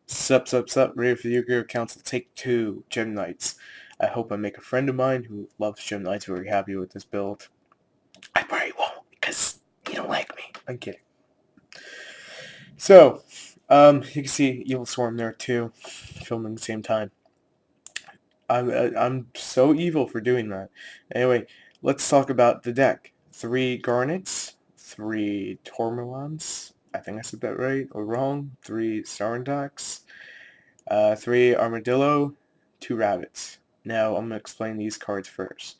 Sup, ready for the Yugioh Council Take 2, Gemknights. I hope I make a friend of mine who loves Gemknights, very happy with this build. I probably won't, because you don't like me. I'm kidding. So, you can see Evil Swarm there too, filming at the same time. I'm so evil for doing that. Anyway, let's talk about the deck. 3 Garnets, 3 Tormilons, I think I said that right or wrong, 3 Sarandax, 3 Armadillo, 2 Rabbits. Now I'm going to explain these cards first.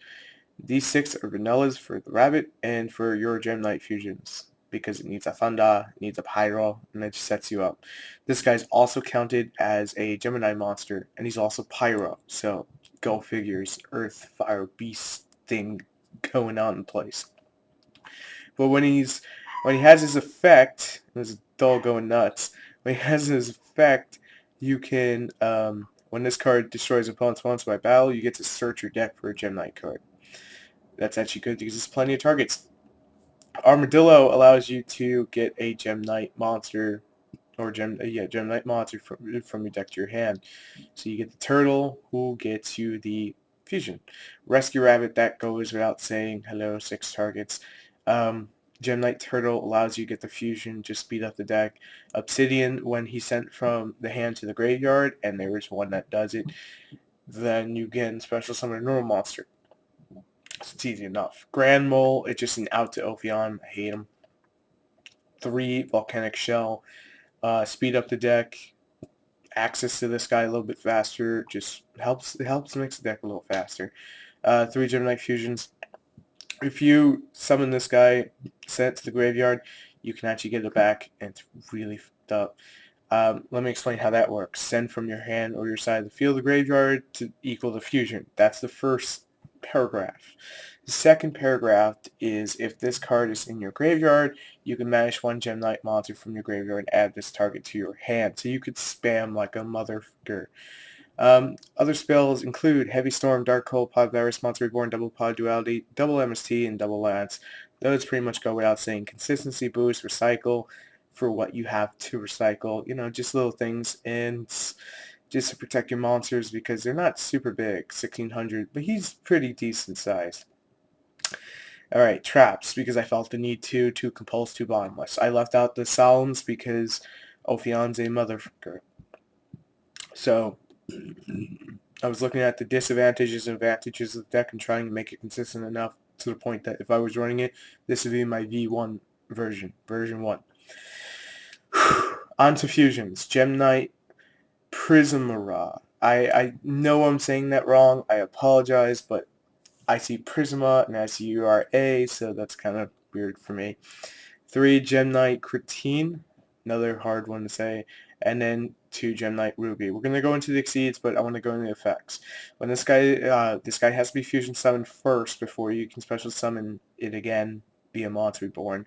These 6 are vanillas for the Rabbit and for your Gemknight fusions because it needs a Thunder, it needs a Pyro, and it just sets you up. This guy's also counted as a Gemini monster, and he's also Pyro, so go figures, Earth, Fire, Beast thing going on in place. But when he has his effect, this is dull going nuts. When he has his effect, you can when this card destroys opponent's monster by battle, you get to search your deck for a Gemknight card. That's actually good because there's plenty of targets. Armadillo allows you to get a Gemknight monster or Gemknight monster from your deck to your hand. So you get the turtle, who gets you the fusion. Rescue Rabbit, that goes without saying. Hello, 6 targets. Gemknight Turtle allows you to get the fusion, just speed up the deck. Obsidian, when he's sent from the hand to the graveyard, and there is one that does it, then you can special summon a normal monster. So it's easy enough. Grand Mole, it's just an out to Ophion. I hate him. 3 Volcanic Shell. Speed up the deck. Access to this guy a little bit faster. Just helps makes the deck a little faster. 3 Gemknight Fusions. If you summon this guy, send it to the graveyard, you can actually get it back, and it's really fucked up. Let me explain how that works. Send from your hand or your side of the field the graveyard to equal the fusion. That's the first paragraph. The second paragraph is if this card is in your graveyard, you can banish 1 Gemknight monster from your graveyard and add this target to your hand. So you could spam like a motherfucker. Other spells include Heavy Storm, Dark Cold, Pod Virus, Monster Reborn, Double Pod Duality, Double MST, and Double Lance. Those pretty much go without saying. Consistency boost, recycle for what you have to recycle. Just little things, and just to protect your monsters because they're not super big, 1600, but he's pretty decent size. Alright, traps, because I felt the need to compulse to bottomless. I left out the Solemns because Ophion's a motherfucker. So, I was looking at the disadvantages and advantages of the deck and trying to make it consistent enough to the point that if I was running it, this would be my V1 version 1. On to fusions. Gemknight Prismara. I know I'm saying that wrong. I apologize, but I see Prisma and I see URA, so that's kind of weird for me. 3 Gemknight Cretin, another hard one to say, and then 2 Gemknight Ruby. We're gonna go into the exceeds, but I want to go into the effects. When this guy has to be fusion summoned first before you can special summon it again via Monster Reborn.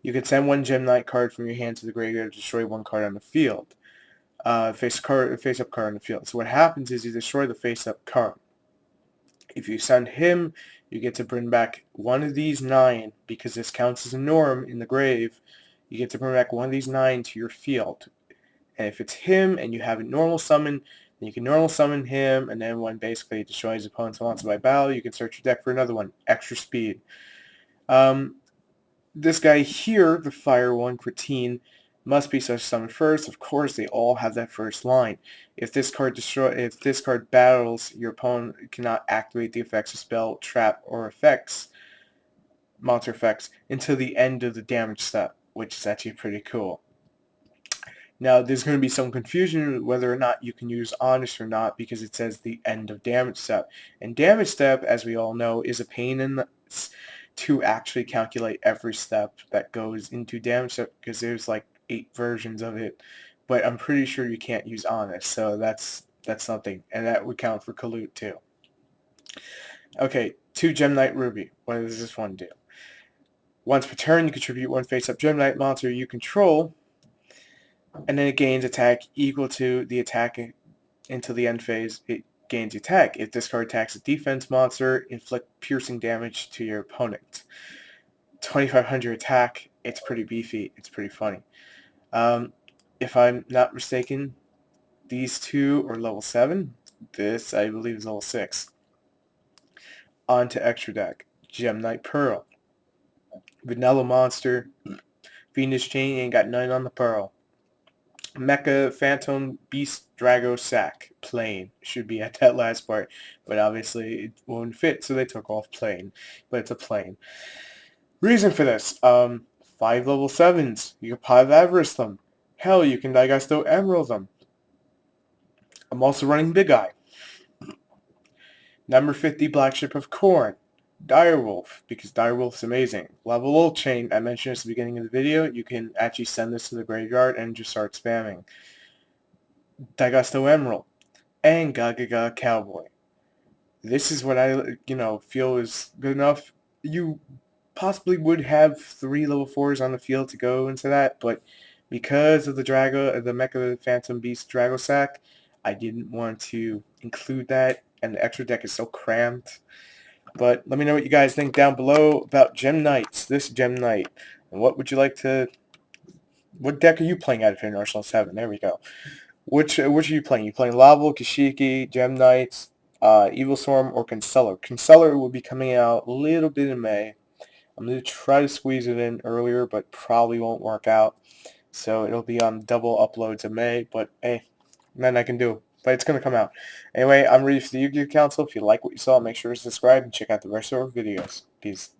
You can send 1 Gemknight card from your hand to the graveyard to destroy 1 card on the field. Face up card on the field. So what happens is you destroy the face up card. If you send him, you get to bring back one of these 9, because this counts as a norm in the grave. You get to bring back one of these 9 to your field. And if it's him and you have a normal summon, then you can normal summon him, and then when basically it destroys opponent's monster by battle, you can search your deck for another one. Extra speed. This guy here, the Fire one, Cretin, must be such summoned first. Of course, they all have that first line. If this card battles, your opponent cannot activate the effects of spell, trap, or monster effects until the end of the damage step, which is actually pretty cool. Now, there's going to be some confusion whether or not you can use Honest or not because it says the end of damage step. And damage step, as we all know, is a pain in the to actually calculate every step that goes into damage step because there's like 8 versions of it. But I'm pretty sure you can't use Honest, so that's something. And that would count for Kalut too. Okay, 2 Gemknight Ruby. What does this one do? Once per turn, you contribute 1 face-up Gemknight monster you control, and then it gains attack equal to the attack until the end phase. It gains attack. If this card attacks a defense monster, inflict piercing damage to your opponent. 2500 attack. It's pretty beefy. It's pretty funny. If I'm not mistaken, These two are level 7. This, I believe, is level 6. On to extra deck. Gemknight Pearl. Vanilla Monster. Venus Chain ain't got none on the Pearl. Mecha Phantom Beast Drago Sack. Plain. Should be at that last part. But obviously it won't fit, so they took off plain. But it's a plain. Reason for this. 5 level 7s. You can Pive Avarice them. Hell, you can Daigasto Emerald them. I'm also running Big Eye. Number 50 Black Ship of Corn. Direwolf, because Direwolf's amazing. Level Ult Chain, I mentioned this at the beginning of the video. You can actually send this to the graveyard and just start spamming. Daigasto Emerald. And Gaga Cowboy. This is what I, feel is good enough. You possibly would have 3 level 4s on the field to go into that, but because of the Mecha Phantom Beast Drago Sack, I didn't want to include that, and the extra deck is so cramped. But let me know what you guys think down below about Gemknights, this Gemknight. And what deck are you playing out of here in Arsenal 7? There we go. Which are you playing? You playing Lavo, Kashiki, Gemknights, Evil Storm, or Concealer? Concealer will be coming out a little bit in May. I'm going to try to squeeze it in earlier, but probably won't work out. So it'll be on double uploads in May, but hey, nothing I can do. But it's going to come out. Anyway, I'm ready for the Yu-Gi-Oh! Council. If you like what you saw, make sure to subscribe and check out the rest of our videos. Peace.